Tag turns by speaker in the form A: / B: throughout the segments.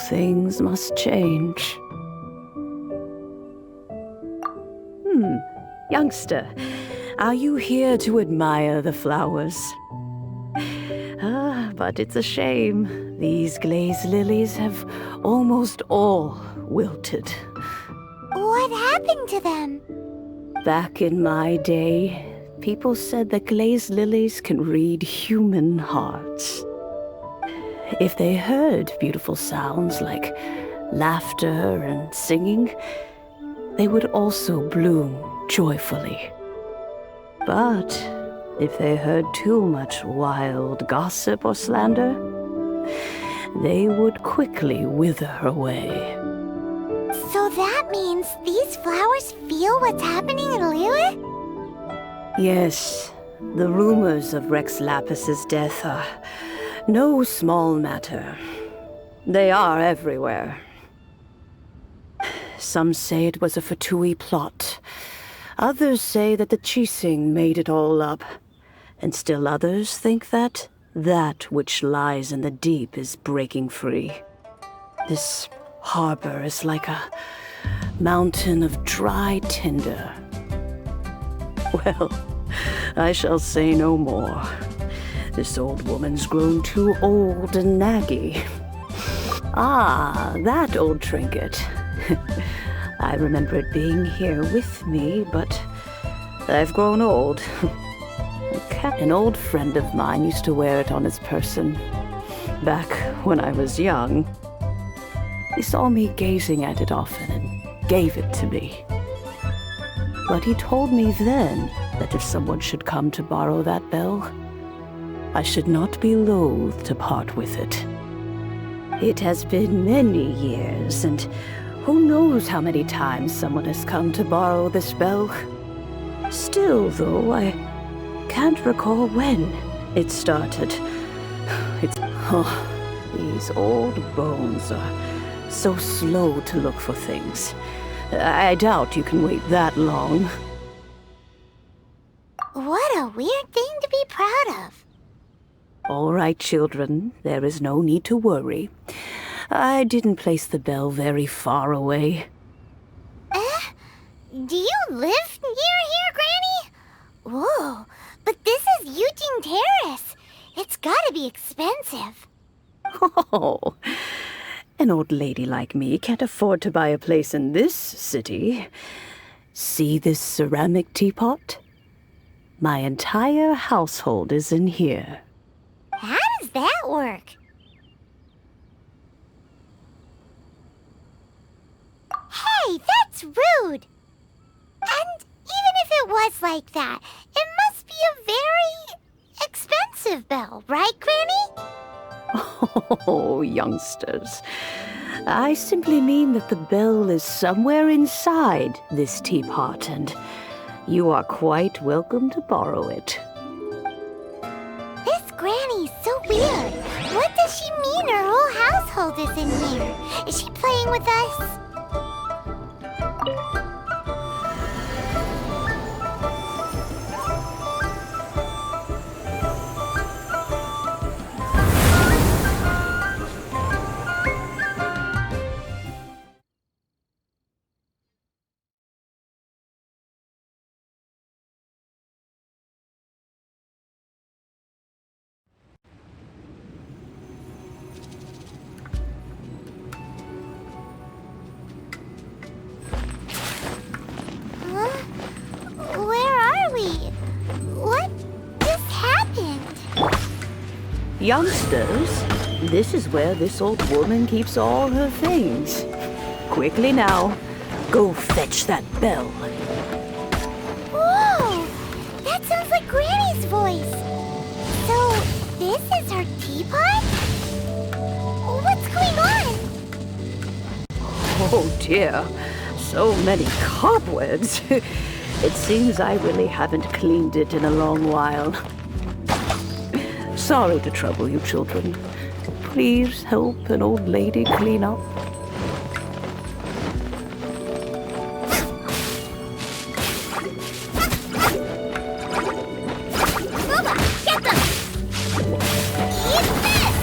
A: things must change. Youngster, are you here to admire the flowers? But it's a shame. These glazed lilies have almost all wilted.
B: What happened to them?
A: Back in my day, people said that glazed lilies can read human hearts. If they heard beautiful sounds like laughter and singing, they would also bloom joyfully. But if they heard too much wild gossip or slander, they would quickly wither away.
B: So that means these flowers feel what's happening in Liyue?
A: Yes, the rumors of Rex Lapis's death are no small matter. They are everywhere. Some say it was a Fatui plot. Others say that the Chising made it all up. And still others think that which lies in the deep is breaking free. This harbor is like a mountain of dry tinder. Well, I shall say no more. This old woman's grown too old and naggy. Ah, that old trinket. I remember it being here with me, but I've grown old. An old friend of mine used to wear it on his person, back when I was young. He saw me gazing at it often and gave it to me. But he told me then that if someone should come to borrow that bell, I should not be loath to part with it. It has been many years, and who knows how many times someone has come to borrow this bell. Still, though, I can't recall when it started. These old bones are so slow to look for things. I doubt you can wait that long.
B: What a weird thing to be proud of.
A: All right, children, there is no need to worry. I didn't place the bell very far away.
B: Do you live near here, Granny? Whoa, but this is Eugene Terrace. It's gotta be expensive.
A: Oh, an old lady like me can't afford to buy a place in this city. See this ceramic teapot? My entire household is in here.
B: How does that work? Hey, that's rude! And even if it was like that, it must be a very expensive bell, right, Granny?
A: Oh, youngsters. I simply mean that the bell is somewhere inside this teapot, and you are quite welcome to borrow it.
B: This Granny's so weird. What does she mean her whole household is in here? Is she playing with us? Where are we? What just happened?
A: Youngsters, this is where this old woman keeps all her things. Quickly now, go fetch that bell.
B: Whoa! That sounds like Granny's voice. So, this is her teapot? What's going on?
A: Oh dear, so many cobwebs. It seems I really haven't cleaned it in a long while. Sorry to trouble you, children. Please help an old lady clean up.
B: Eat this!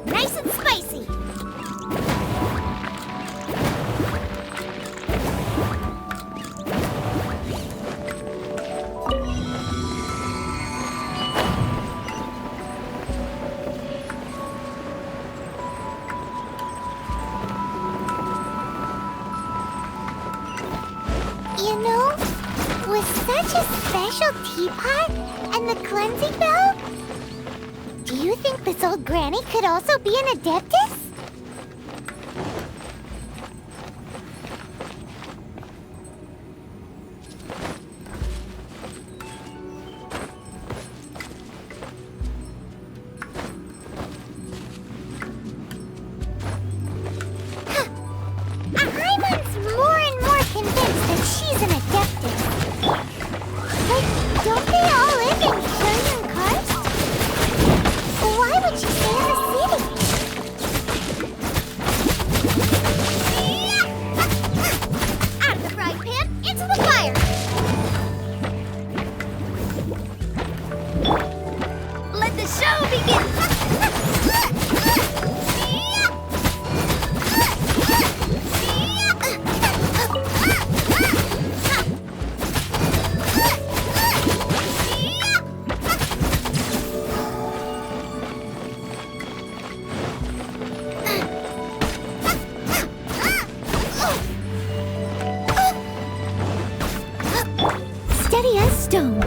B: Nice and spicy. You know, with such a special teapot and the cleansing bell, do you think this old granny could also be an adeptus? I'm more and more convinced that she's an adeptus. But don't they all live in Killian Karst? Why would she stay in the city? Out of the frying pan, into the fire! Let the show begin! Steady as stone.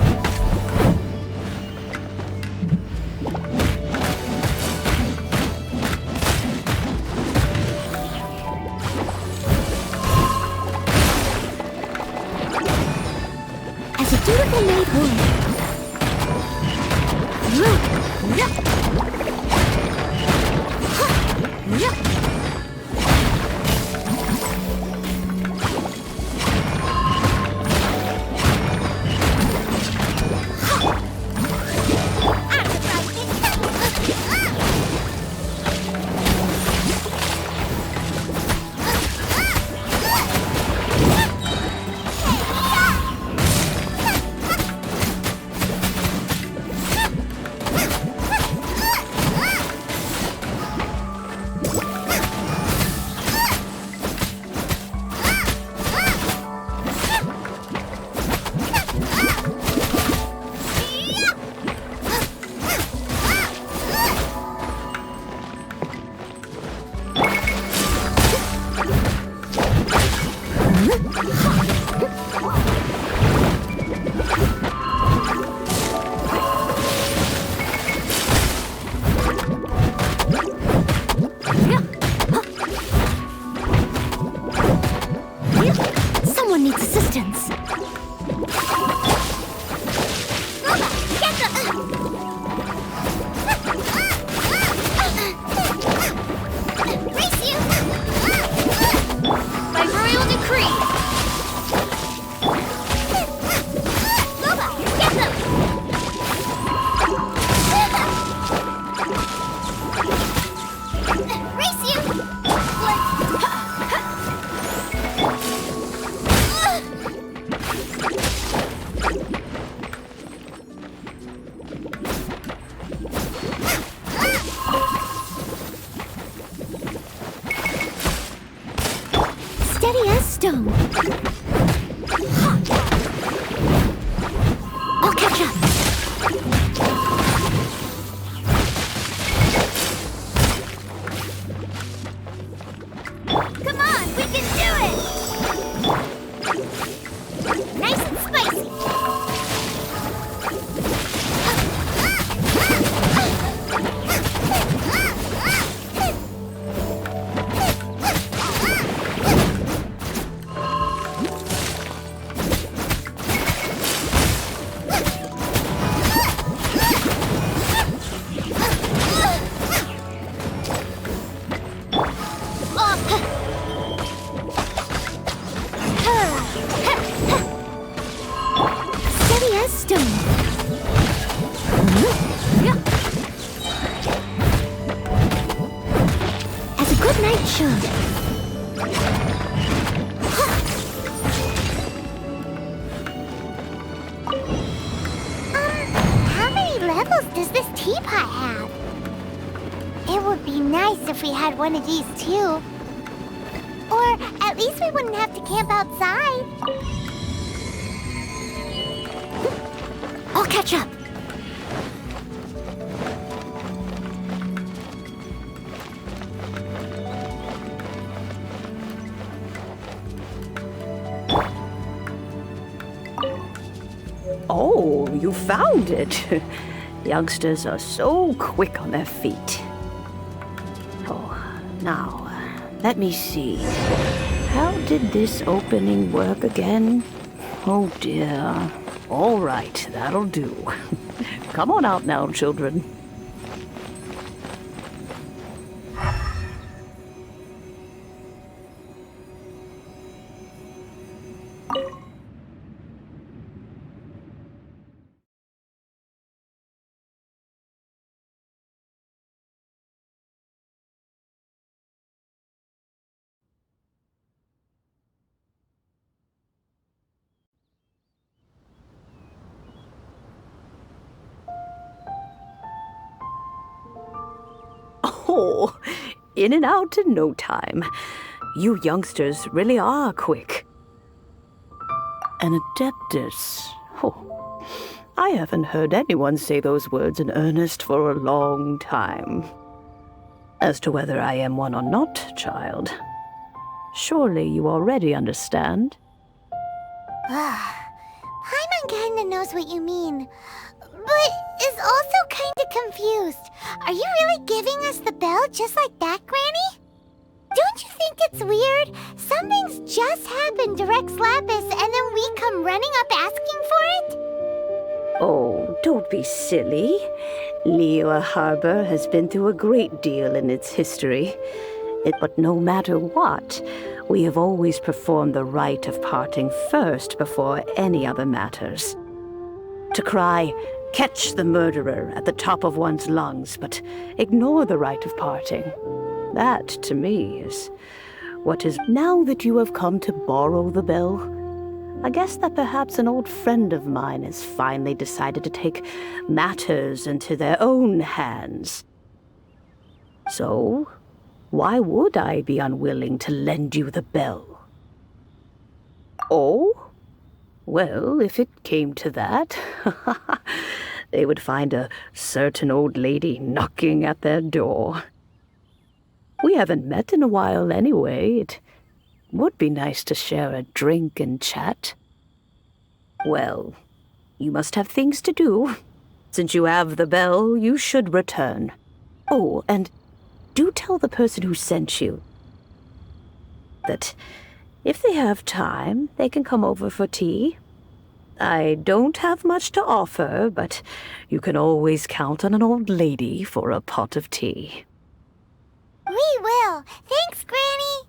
B: As a dutiful maid would. Someone needs assistance. Race you! By royal decree! Loba, get them! Race you! Steady as stone. I'll catch up. Come on, we can do it! Nice and spicy. Steady as stone. As a good knight should. How many levels does this teapot have? It would be nice if we had one of these too. Or at least we wouldn't have to camp outside. I'll catch up.
A: Oh, you found it. Youngsters are so quick on their feet. Oh, now, let me see. How did this opening work again? Oh dear. All right, that'll do. Come on out now, children. Oh, in and out in no time. You youngsters really are quick. An adeptus. Oh, I haven't heard anyone say those words in earnest for a long time. As to whether I am one or not, child, surely you already understand.
B: Paimon kinda knows what you mean, but is also kinda confused. Are you really giving us the bell just like that, Granny? Don't you think it's weird? Something's just happened to Rex Lapis and then we come running up asking for it?
A: Oh, don't be silly. Liyue Harbor has been through a great deal in its history. But no matter what, we have always performed the rite of parting first before any other matters. To cry, "Catch the murderer," at the top of one's lungs, but ignore the rite of parting. That, to me, is what is... Now that you have come to borrow the bell, I guess that perhaps an old friend of mine has finally decided to take matters into their own hands. So, why would I be unwilling to lend you the bell? Oh? Well, if it came to that, they would find a certain old lady knocking at their door. We haven't met in a while anyway. It would be nice to share a drink and chat. Well, you must have things to do. Since you have the bell, you should return. Oh, and do tell the person who sent you that if they have time, they can come over for tea. I don't have much to offer, but you can always count on an old lady for a pot of tea.
B: We will. Thanks, Granny.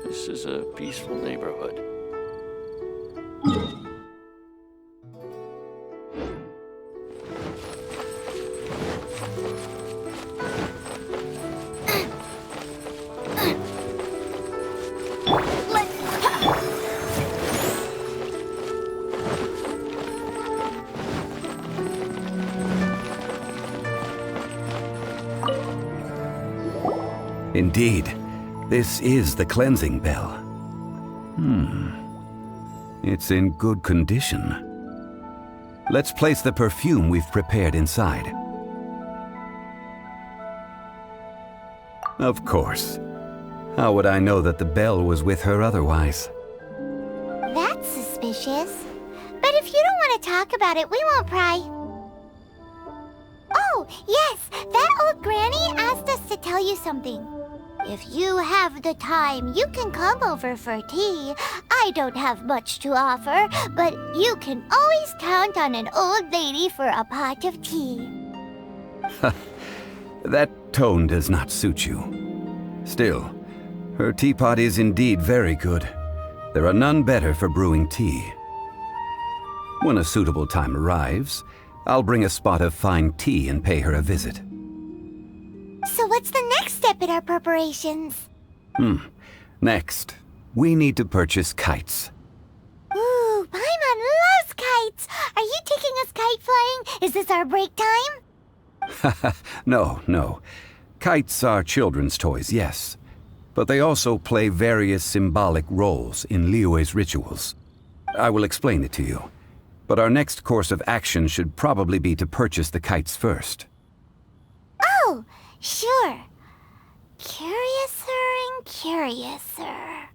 C: This is a peaceful neighborhood.
D: Indeed, this is the cleansing bell. It's in good condition. Let's place the perfume we've prepared inside. Of course. How would I know that the bell was with her otherwise?
B: That's suspicious. But if you don't want to talk about it, we won't pry. Oh, yes, that old granny asked us to tell you something. If you have the time, you can come over for tea. I don't have much to offer, but you can always count on an old lady for a pot of tea.
D: That tone does not suit you. Still, her teapot is indeed very good. There are none better for brewing tea. When a suitable time arrives, I'll bring a spot of fine tea and pay her a visit.
B: So what's the next step in our preparations?
D: Next, we need to purchase kites.
B: Ooh, Is this our break time?
D: No, no. Kites are children's toys, yes. But they also play various symbolic roles in Liyue's rituals. I will explain it to you. But our next course of action should probably be to purchase the kites first.
B: Oh, sure. Curiouser and curiouser.